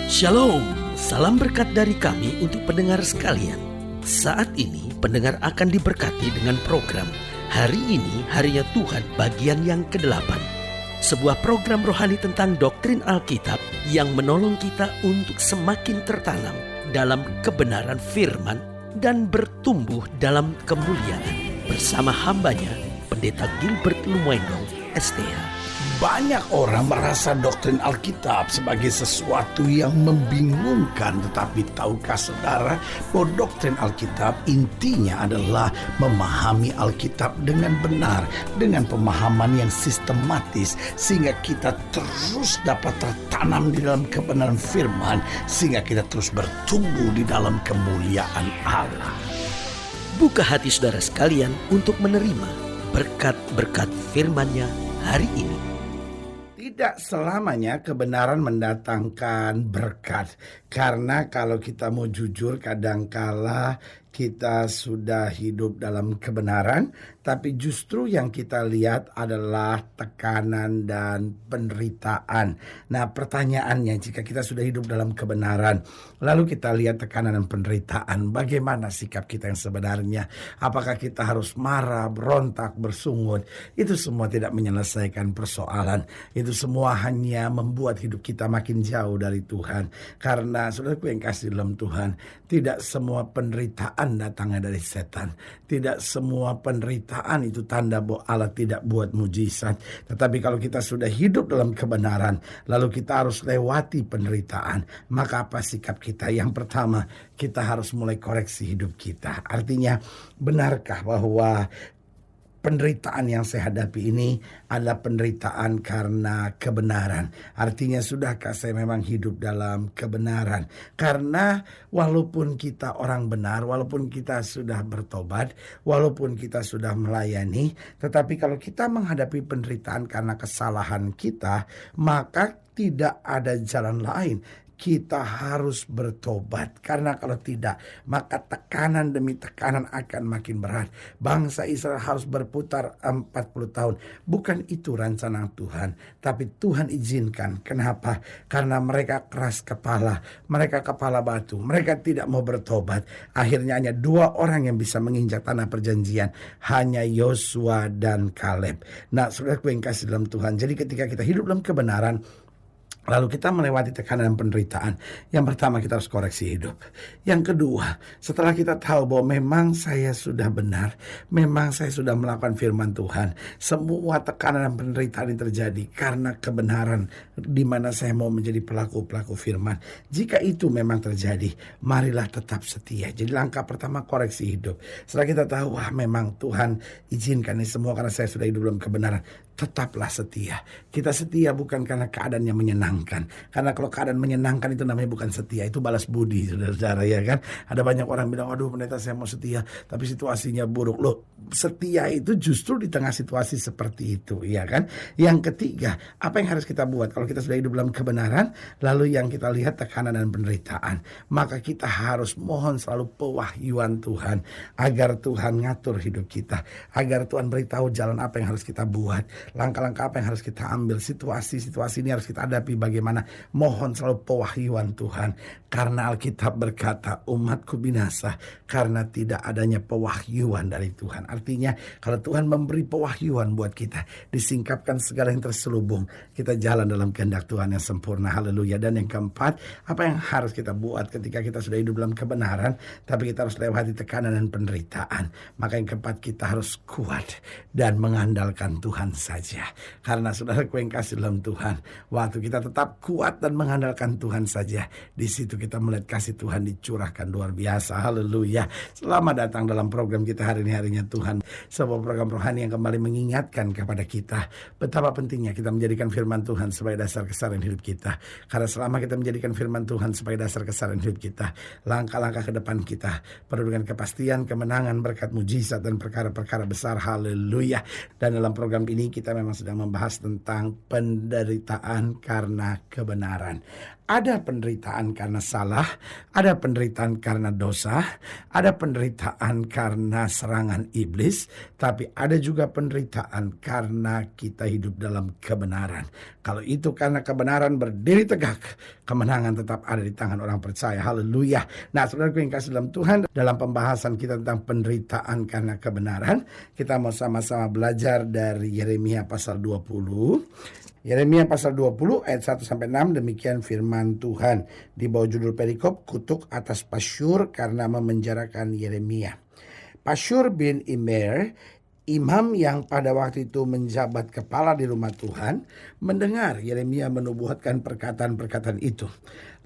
Shalom, salam berkat dari kami untuk pendengar sekalian. Saat ini pendengar akan diberkati dengan program Hari Ini Harinya Tuhan bagian yang ke-8. Sebuah program rohani tentang doktrin Alkitab yang menolong kita untuk semakin tertanam dalam kebenaran firman dan bertumbuh dalam kemuliaan. Bersama hambanya, Pendeta Gilbert Lumwendong, STH. Banyak orang merasa doktrin Alkitab sebagai sesuatu yang membingungkan. Tetapi tahukah saudara bahwa doktrin Alkitab intinya adalah memahami Alkitab dengan benar, dengan pemahaman yang sistematis, sehingga kita terus dapat tertanam di dalam kebenaran firman, sehingga kita terus bertumbuh di dalam kemuliaan Allah. Buka hati saudara sekalian untuk menerima berkat-berkat firman-Nya hari ini. Tidak selamanya kebenaran mendatangkan berkat. Karena kalau kita mau jujur, kadangkala kita sudah hidup dalam kebenaran, tapi justru yang kita lihat adalah tekanan dan penderitaan. Nah, pertanyaannya, jika kita sudah hidup dalam kebenaran, lalu kita lihat tekanan dan penderitaan, bagaimana sikap kita yang sebenarnya? Apakah kita harus marah, berontak, bersungut? Itu semua tidak menyelesaikan persoalan. Itu semua hanya membuat hidup kita makin jauh dari Tuhan. Karena saudaraku yang kasih dalam Tuhan, tidak semua penderitaan datangnya dari setan. Tidak semua penderitaan itu tanda bahwa Allah tidak buat mujizat. Tetapi kalau kita sudah hidup dalam kebenaran, lalu kita harus lewati penderitaan, maka apa sikap kita? Yang pertama, kita harus mulai koreksi hidup kita. Artinya, benarkah bahwa penderitaan yang saya hadapi ini adalah penderitaan karena kebenaran? Artinya, sudahkah saya memang hidup dalam kebenaran? Karena walaupun kita orang benar, walaupun kita sudah bertobat, walaupun kita sudah melayani, tetapi kalau kita menghadapi penderitaan karena kesalahan kita, maka tidak ada jalan lain. Kita harus bertobat, karena kalau tidak, maka tekanan demi tekanan akan makin berat. Bangsa Israel harus berputar 40 tahun. Bukan itu rencana Tuhan, tapi Tuhan izinkan. Kenapa? Karena mereka keras kepala, mereka kepala batu, mereka tidak mau bertobat. Akhirnya hanya 2 orang yang bisa menginjak tanah perjanjian, hanya Yosua dan Kaleb. Nah, saudaraku yang kasih dalam Tuhan, jadi ketika kita hidup dalam kebenaran, lalu kita melewati tekanan dan penderitaan, yang pertama kita harus koreksi hidup. Yang kedua, setelah kita tahu bahwa memang saya sudah benar, memang saya sudah melakukan firman Tuhan, semua tekanan dan penderitaan ini terjadi karena kebenaran di mana saya mau menjadi pelaku-pelaku firman. Jika itu memang terjadi, marilah tetap setia. Jadi langkah pertama, koreksi hidup. Setelah kita tahu, memang Tuhan izinkan ini semua karena saya sudah hidup dalam kebenaran, tetaplah setia. Kita setia bukan karena keadaan yang menyenangkan. Karena kalau keadaan menyenangkan itu namanya bukan setia, itu balas budi, saudara-saudara, ya kan? Ada banyak orang bilang, waduh pendeta saya mau setia, tapi situasinya buruk. Loh, setia itu justru di tengah situasi seperti itu, ya kan? Yang ketiga, apa yang harus kita buat kalau kita sudah hidup dalam kebenaran, lalu yang kita lihat tekanan dan penderitaan, maka kita harus mohon selalu pewahyuan Tuhan, agar Tuhan ngatur hidup kita, agar Tuhan beritahu jalan apa yang harus kita buat, langkah-langkah apa yang harus kita ambil, situasi-situasi ini harus kita hadapi bagaimana. Mohon selalu pewahyuan Tuhan, karena Alkitab berkata umatku binasa karena tidak adanya pewahyuan dari Tuhan. Artinya kalau Tuhan memberi pewahyuan buat kita, disingkapkan segala yang terselubung, kita jalan dalam kehendak Tuhan yang sempurna. Haleluya. Dan yang keempat, apa yang harus kita buat ketika kita sudah hidup dalam kebenaran, tapi kita harus lewati tekanan dan penderitaan? Maka yang keempat, kita harus kuat dan mengandalkan Tuhan saja. Karena saudaraku yang kasih dalam Tuhan, waktu kita tetap kuat dan mengandalkan Tuhan saja, di situ kita melihat kasih Tuhan dicurahkan luar biasa. Haleluya. Selamat datang dalam program kita hari ini, harinya Tuhan. Sebuah program rohani yang kembali mengingatkan kepada kita betapa pentingnya kita menjadikan firman Tuhan sebagai dasar keseharian hidup kita. Karena selama kita menjadikan firman Tuhan sebagai dasar keseharian hidup kita, langkah-langkah ke depan kita penuh dengan kepastian, kemenangan, berkat, mujizat, dan perkara-perkara besar. Haleluya. Dan dalam program ini kita memang sedang membahas tentang penderitaan karena kebenaran. Ada penderitaan karena salah, ada penderitaan karena dosa, ada penderitaan karena serangan iblis, tapi ada juga penderitaan karena kita hidup dalam kebenaran. Kalau itu karena kebenaran berdiri tegak, kemenangan tetap ada di tangan orang percaya. Haleluya. Nah, saudaraku yang kasih dalam Tuhan, dalam pembahasan kita tentang penderitaan karena kebenaran, kita mau sama-sama belajar dari Yeremia pasal 20. Yeremia pasal 20 ayat 1-6, demikian firman Tuhan. Di bawah judul perikop, kutuk atas Pasyur karena memenjarakan Yeremia. Pasyur bin Immer, imam yang pada waktu itu menjabat kepala di rumah Tuhan, mendengar Yeremia menubuatkan perkataan-perkataan itu.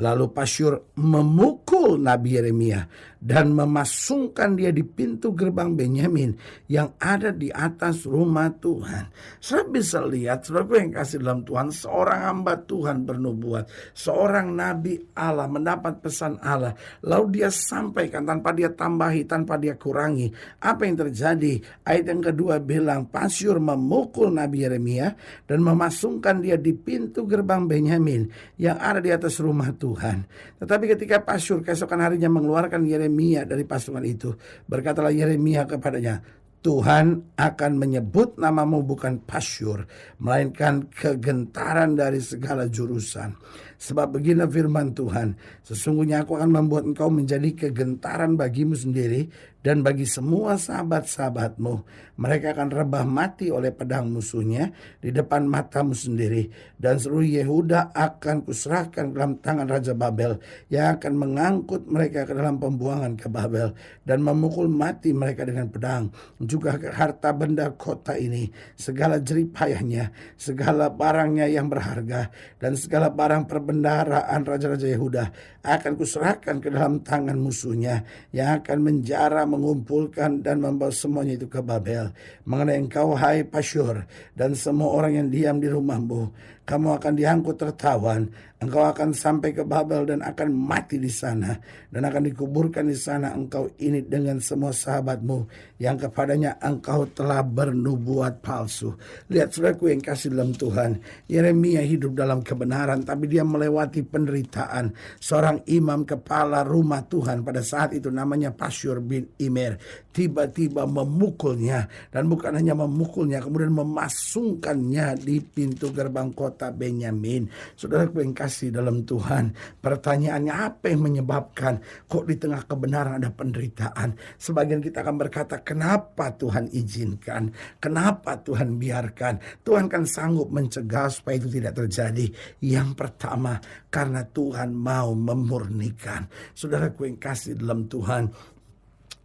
Lalu Pasyur memukul Nabi Yeremia dan memasungkan dia di pintu gerbang Benyamin yang ada di atas rumah Tuhan. Saudara bisa lihat, saudara yang kasih dalam Tuhan, seorang hamba Tuhan bernubuat, seorang nabi Allah mendapat pesan Allah, lalu dia sampaikan tanpa dia tambahi, tanpa dia kurangi. Apa yang terjadi? Ayat yang kedua bilang, Pasyur memukul Nabi Yeremia dan memasungkan dia di pintu gerbang Benyamin yang ada di atas rumah Tuhan. Tetapi ketika Pasyur keesokan harinya mengeluarkan Yeremia dari pasungan itu, berkatalah Yeremia kepadanya, Tuhan akan menyebut namamu bukan Pasyur, melainkan kegentaran dari segala jurusan. Sebab begini firman Tuhan, sesungguhnya aku akan membuat engkau menjadi kegentaran bagimu sendiri dan bagi semua sahabat-sahabatmu. Mereka akan rebah mati oleh pedang musuhnya di depan matamu sendiri. Dan seluruh Yehuda akan kuserahkan dalam tangan Raja Babel, yang akan mengangkut mereka ke dalam pembuangan ke Babel dan memukul mati mereka dengan pedang. Juga harta benda kota ini, segala jeripayahnya, segala barangnya yang berharga, dan segala barang perbendaharaan raja-raja Yehuda akan kuserahkan ke dalam tangan musuhnya, yang akan menjara, mengumpulkan dan membawa semuanya itu ke Babel. Mengenai engkau, hai Pasyur, dan semua orang yang diam di rumahmu, kamu akan diangkut tertawan. Engkau akan sampai ke Babel dan akan mati di sana, dan akan dikuburkan di sana engkau ini dengan semua sahabatmu yang kepadanya engkau telah bernubuat palsu. Lihat saudaraku yang kasih dalam Tuhan, Yeremia hidup dalam kebenaran, tapi dia melewati penderitaan. Seorang imam kepala rumah Tuhan pada saat itu namanya Pasyur bin Immer tiba-tiba memukulnya, dan bukan hanya memukulnya, kemudian memasungkannya di pintu gerbang kota Benyamin. Saudaraku yang kasih dalam Tuhan, pertanyaannya apa yang menyebabkan kok di tengah kebenaran ada penderitaan? Sebagian kita akan berkata, kenapa Tuhan izinkan? Kenapa Tuhan biarkan? Tuhan kan sanggup mencegah supaya itu tidak terjadi. Yang pertama, karena Tuhan mau memurnikan. Saudaraku yang kasih dalam Tuhan,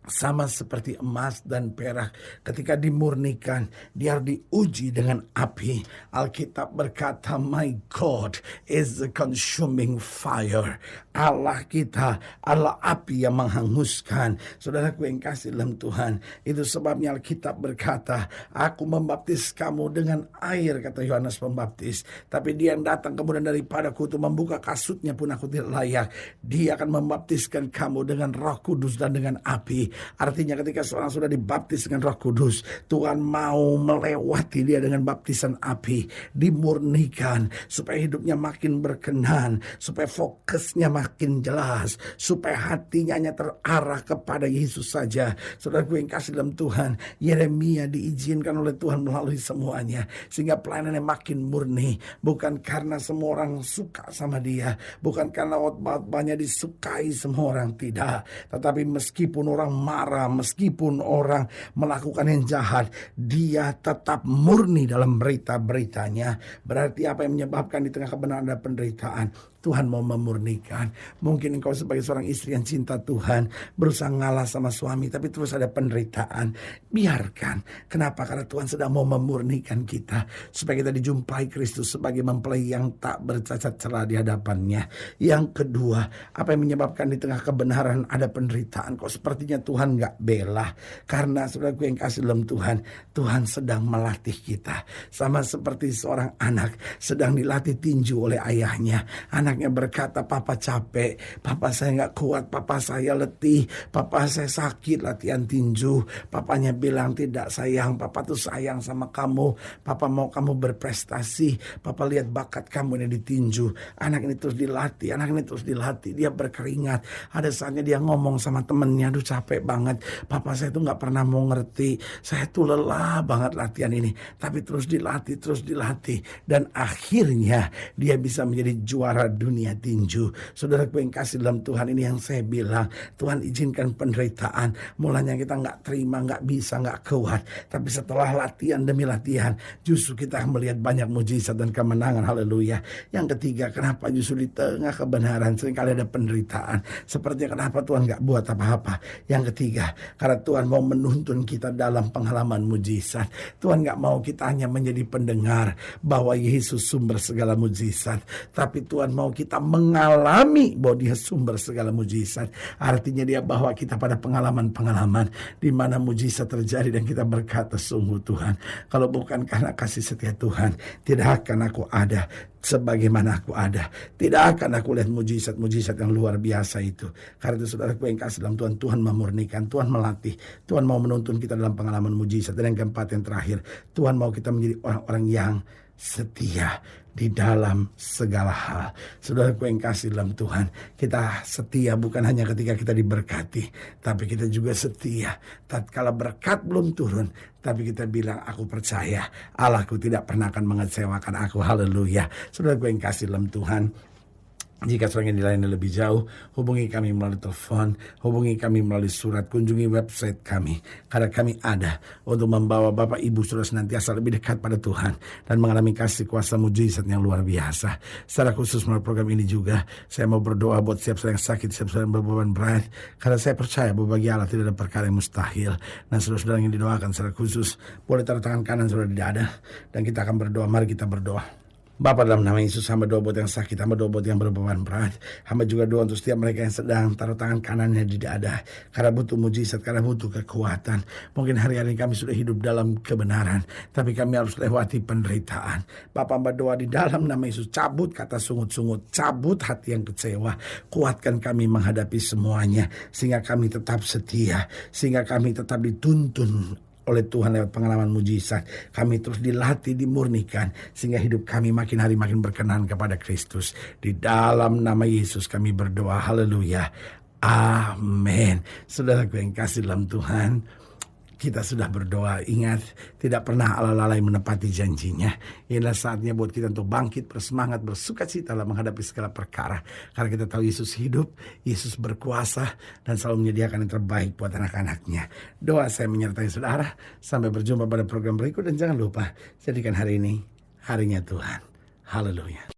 sama seperti emas dan perak, ketika dimurnikan, dia diuji dengan api. Alkitab berkata, my God is a consuming fire. Allah kita adalah api yang menghanguskan. Saudaraku yang kasih dalam Tuhan, itu sebabnya Alkitab berkata, aku membaptis kamu dengan air, kata Yohanes Pembaptis, tapi dia yang datang kemudian daripadaku itu membuka kasutnya pun aku tidak layak. Dia akan membaptiskan kamu dengan Roh Kudus dan dengan api. Artinya ketika seorang sudah dibaptis dengan Roh Kudus, Tuhan mau melewati dia dengan baptisan api, dimurnikan supaya hidupnya makin berkenan, supaya fokusnya makin jelas, supaya hatinya hanya terarah kepada Yesus saja. Saudaraku yang kasih dalam Tuhan, Yeremia diizinkan oleh Tuhan melalui semuanya sehingga pelayanannya makin murni, bukan karena semua orang suka sama dia, bukan karena khotbahnya disukai semua orang, tidak, tetapi meskipun orang marah, meskipun orang melakukan yang jahat, dia tetap murni dalam berita-beritanya. Berarti apa yang menyebabkan di tengah kebenaran ada penderitaan? Tuhan mau memurnikan. Mungkin engkau sebagai seorang istri yang cinta Tuhan, berusaha ngalah sama suami, tapi terus ada penderitaan. Biarkan. Kenapa? Karena Tuhan sedang mau memurnikan kita, supaya kita dijumpai Kristus sebagai mempelai yang tak bercacat celah di hadapannya. Yang kedua, apa yang menyebabkan di tengah kebenaran ada penderitaan? Kok sepertinya Tuhan gak bela? Karena saudaraku yang kasih dalam Tuhan, Tuhan sedang melatih kita. Sama seperti seorang anak sedang dilatih tinju oleh ayahnya. Anak anaknya berkata, papa capek, papa saya gak kuat, papa saya letih, papa saya sakit latihan tinju. Papanya bilang, tidak sayang, papa tuh sayang sama kamu, papa mau kamu berprestasi, papa lihat bakat kamu ini di tinju. Anak ini terus dilatih, dia berkeringat. Ada saatnya dia ngomong sama temennya, aduh capek banget, papa saya tuh gak pernah mau ngerti, saya tuh lelah banget latihan ini. Tapi terus dilatih, dan akhirnya dia bisa menjadi juara dunia tinju. Saudaraku yang kasih dalam Tuhan, ini yang saya bilang, Tuhan izinkan penderitaan. Mulanya kita gak terima, gak bisa, gak kuat, tapi setelah latihan demi latihan, justru kita melihat banyak mujizat dan kemenangan. Haleluya. Yang ketiga, kenapa justru di tengah kebenaran seringkali ada penderitaan? Sepertinya kenapa Tuhan gak buat apa-apa? Yang ketiga, karena Tuhan mau menuntun kita dalam pengalaman mujizat. Tuhan gak mau kita hanya menjadi pendengar bahwa Yesus sumber segala mujizat, tapi Tuhan mau kita mengalami bahwa dia sumber segala mujizat. Artinya dia bawa kita pada pengalaman-pengalaman di mana mujizat terjadi dan kita berkata, sungguh Tuhan, kalau bukan karena kasih setia Tuhan, tidak akan aku ada sebagaimana aku ada. Tidak akan aku lihat mujizat-mujizat yang luar biasa itu. Karena itu saudaraku yang kasih dalam Tuhan, Tuhan memurnikan, Tuhan melatih, Tuhan mau menuntun kita dalam pengalaman mujizat. Dan yang keempat, yang terakhir, Tuhan mau kita menjadi orang-orang yang setia di dalam segala hal. Saudaraku yang kasih dalam Tuhan, kita setia bukan hanya ketika kita diberkati, tapi kita juga setia tatkala berkat belum turun, tapi kita bilang, aku percaya Allahku tidak pernah akan mengecewakan aku. Haleluya. Saudaraku yang kasih dalam Tuhan, jika saudara ingin dilayani lebih jauh, hubungi kami melalui telepon, hubungi kami melalui surat, kunjungi website kami. Karena kami ada untuk membawa Bapak Ibu saudara senantiasa lebih dekat pada Tuhan dan mengalami kasih kuasa mujizat yang luar biasa. Secara khusus melalui program ini juga, saya mau berdoa buat siap saudara yang sakit, siap saudara yang berbeban berat. Karena saya percaya bahwa bagi Allah tidak ada perkara yang mustahil. Dan saudara-saudara yang didoakan secara khusus, boleh taruh tangan kanan saudara di dada, dan kita akan berdoa. Mari kita berdoa. Bapa, dalam nama Yesus, hamba doa buat yang sakit, hamba doa buat yang berbeban berat, hamba juga doa untuk setiap mereka yang sedang taruh tangan kanannya di dada, karena butuh mujizat, karena butuh kekuatan. Mungkin hari-hari kami sudah hidup dalam kebenaran, tapi kami harus lewati penderitaan. Bapa, hamba doa di dalam nama Yesus, cabut kata sungut-sungut, cabut hati yang kecewa, kuatkan kami menghadapi semuanya, sehingga kami tetap setia, sehingga kami tetap dituntun oleh Tuhan lewat pengalaman mujizat. Kami terus dilatih, dimurnikan, sehingga hidup kami makin hari makin berkenan kepada Kristus. Di dalam nama Yesus kami berdoa. Haleluya. Amin. Saudaraku yang kasih dalam Tuhan, kita sudah berdoa. Ingat, tidak pernah Allah lalai menepati janjinya. Inilah saatnya buat kita untuk bangkit, bersemangat, bersukacita dalam menghadapi segala perkara. Karena kita tahu Yesus hidup, Yesus berkuasa, dan selalu menyediakan yang terbaik buat anak-anaknya. Doa saya menyertai saudara. Sampai berjumpa pada program berikut, dan jangan lupa, jadikan hari ini harinya Tuhan. Haleluya.